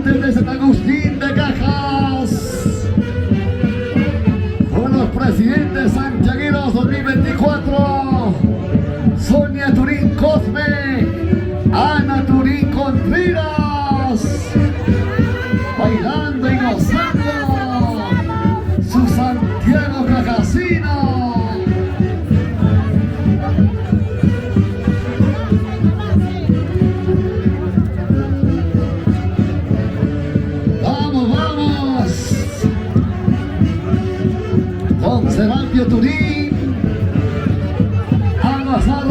Bailantes de San Agustín de Cajas, con los presidentes santiagueros 2024, Sonia Turín Cosme, Ana Turín Contreras, bailando y gozando su Santiago Cajasino. Serapio Turín, a gozar,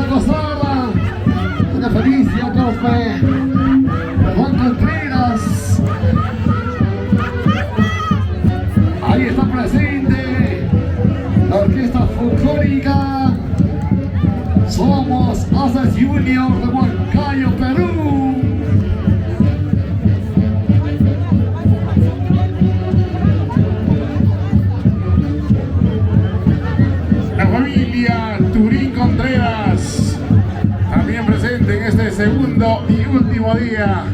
una Felicia Cosme, Juan Contreras, ahí está presente la orquesta folclórica Somos Haces Junior de Huancayo, Perú. Turín Contreras, también presente en este segundo y último día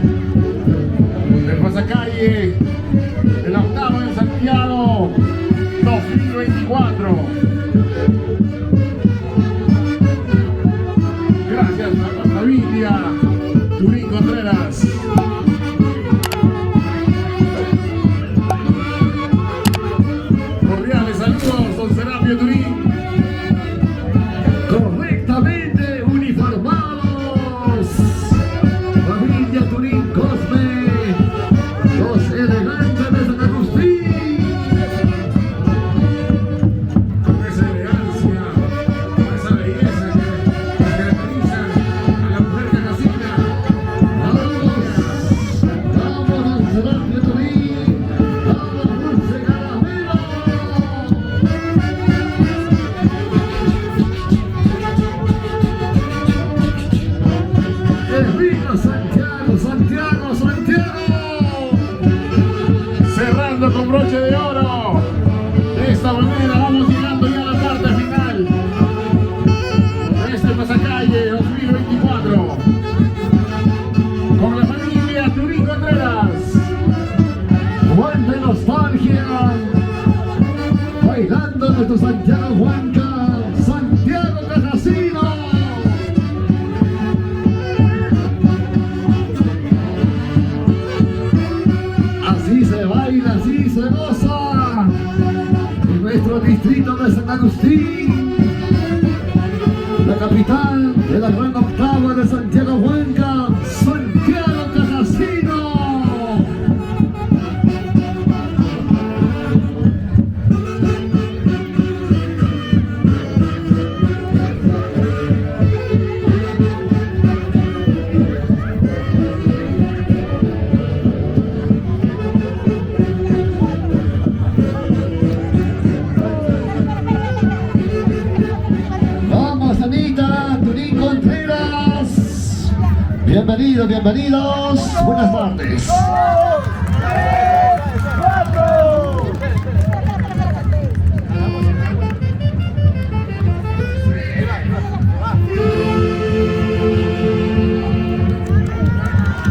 del pasacalle de la octava de Santiago 2024. Gracias a la familia Turín Contreras. Cordiales saludos, don Serapio Turín. Correctamente uniformados, familia Turín Cosme, los elegantes de San Agustín. Con esa elegancia, con esa belleza que caracteriza a la mujer cajasina. Vamos al Serapio Turín, vamos Dulce Caramelo. Santiago, Cerrando con broche de oro. De esta manera vamos llegando ya a la parte final de este pasacalle 2024 con la familia Turín Contreras. Juan de nostalgia, bailando de tu Santiago Huanca, Santiago Cajasino. Así se baila, así se goza en nuestro distrito de San Agustín, la capital de la gran octava de Santiago Huanca, Santiago Cajasino. Bienvenidos, bienvenidos, buenas tardes.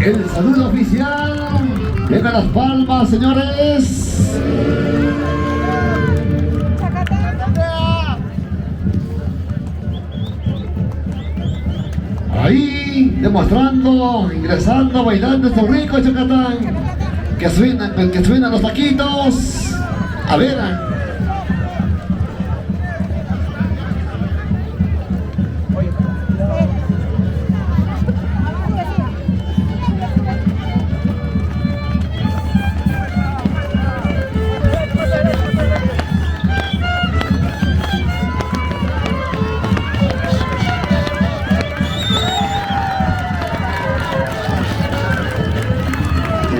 El saludo oficial, venga las palmas, señores. Ahí, demostrando, ingresando, bailando estos ricos Chacatán, que suenan los taquitos. A ver.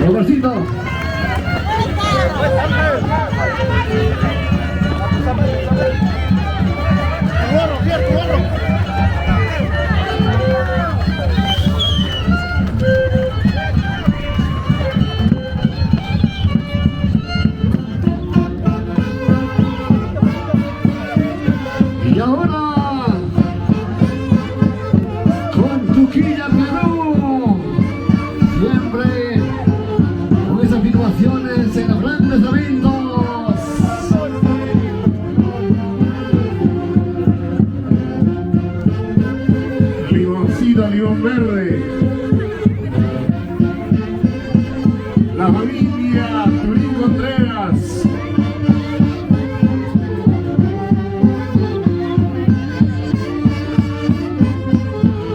Robertito. Y ahora, con Tuquilla, Perú, siempre con esa familia Turín Contreras.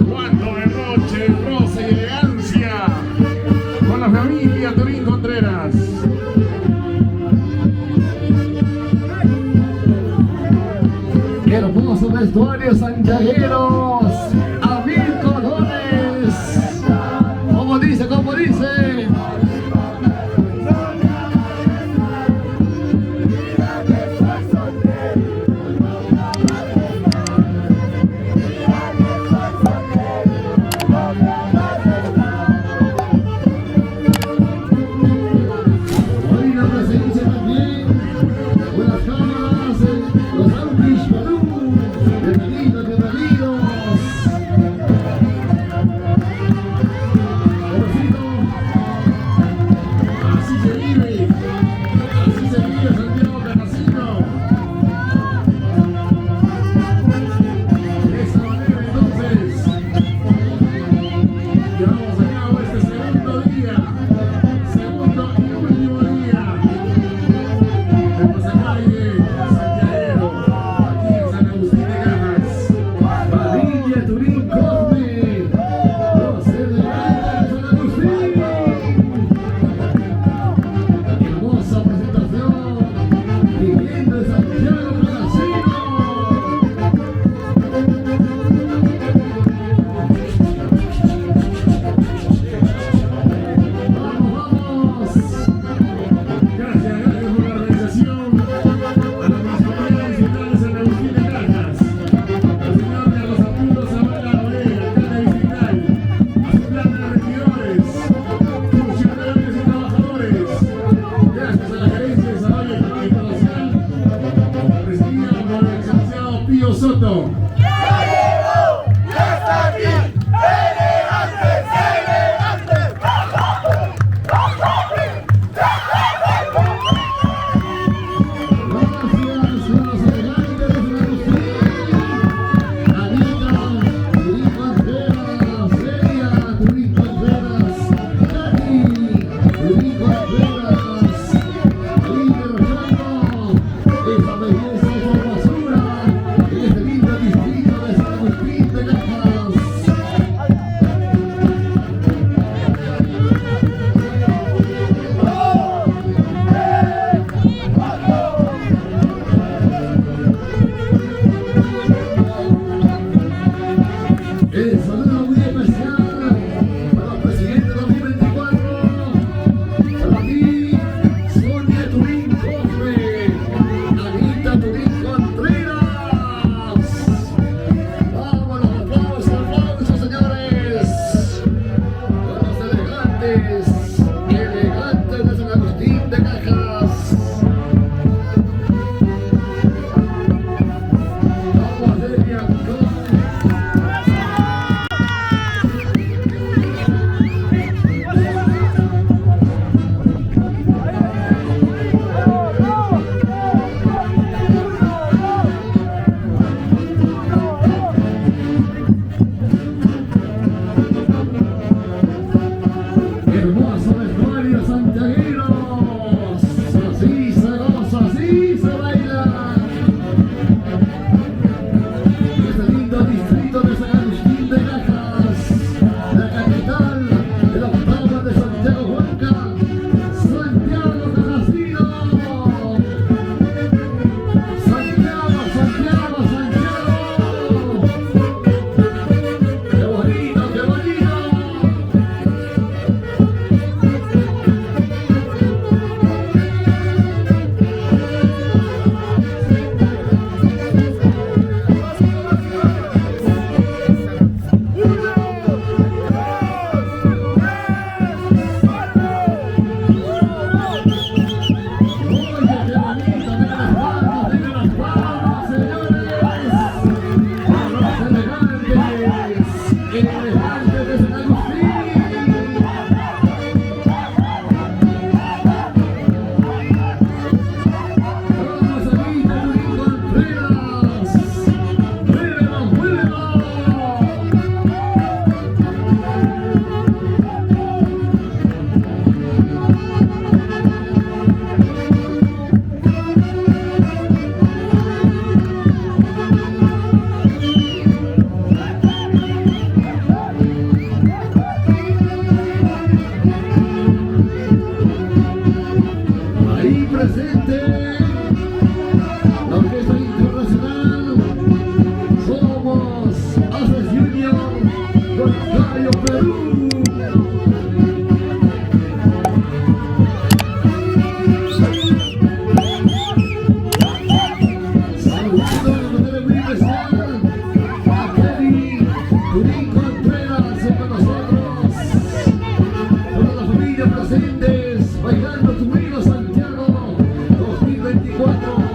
Cuánto derroche, rosa y elegancia con la familia Turín Contreras. ¡Qué hermoso vestuario, santiagueros! ¡A 1000 colores! ¿Cómo dice? ¿Cómo dice? Hoy la presencia también con las cámaras, los Autis Perú. Bienvenidos, bienvenidos. Pobrecito. Así se vive Santiago Canasino. De esta manera entonces llevamos a cabo este segundo y último día de pasacalle santiaguero aquí en San Agustín de Cajas. Familia Turín Cosme, los elegantes de San Agustín. Hermosa presentación, viviendo en Santiago Canasino. Vamos. Gracias por la organización, a la Municipalidad Distrital de San Agustín de Cajas, al señor Carlos Arturo Zavala Orea, alcalde distrital, a su plana de regidores, funcionarios y trabajadores. Gracias a la Gerencia de Desarrollo Económico y Social, presidida por el licenciado Pío Soto. Gracias a los elegantes de San Agustín. Anita, Turín Contreras, Celia, Turín Contreras, Katy, Turín Contreras, ahí derrochando esa belleza, esa hermosura en este lindo distrito. bailando conmigo Santiago 2024.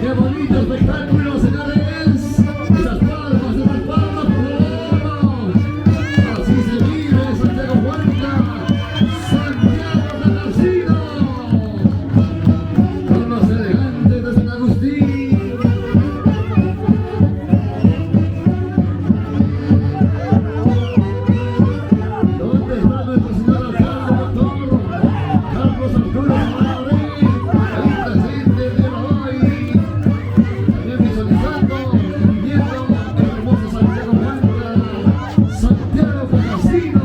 Qué bonito espectáculo, señores. Esas palmas, por favor. Así se vive Santiago Huanca, Santiago Canasino, con los elegantes de San Agustín. ¿Dónde está nuestro señor alcalde, doctor Carlos Arturo Madrid? Ahí presente el día de hoy. Visualizando y viendo el hermoso Santiago Huanca, Santiago Canasino.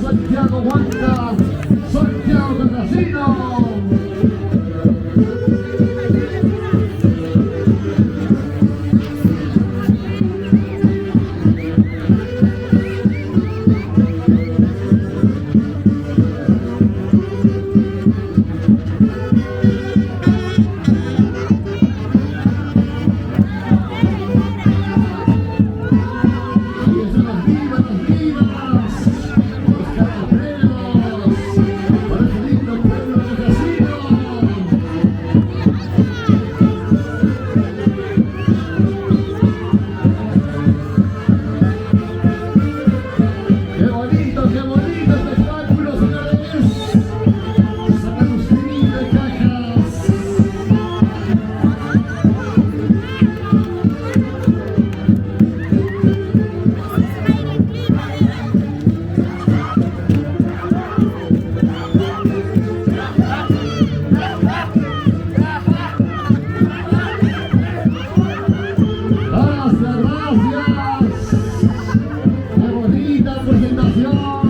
Santiago Huanca, Santiago Canasino. Gracias. Qué bonita presentación.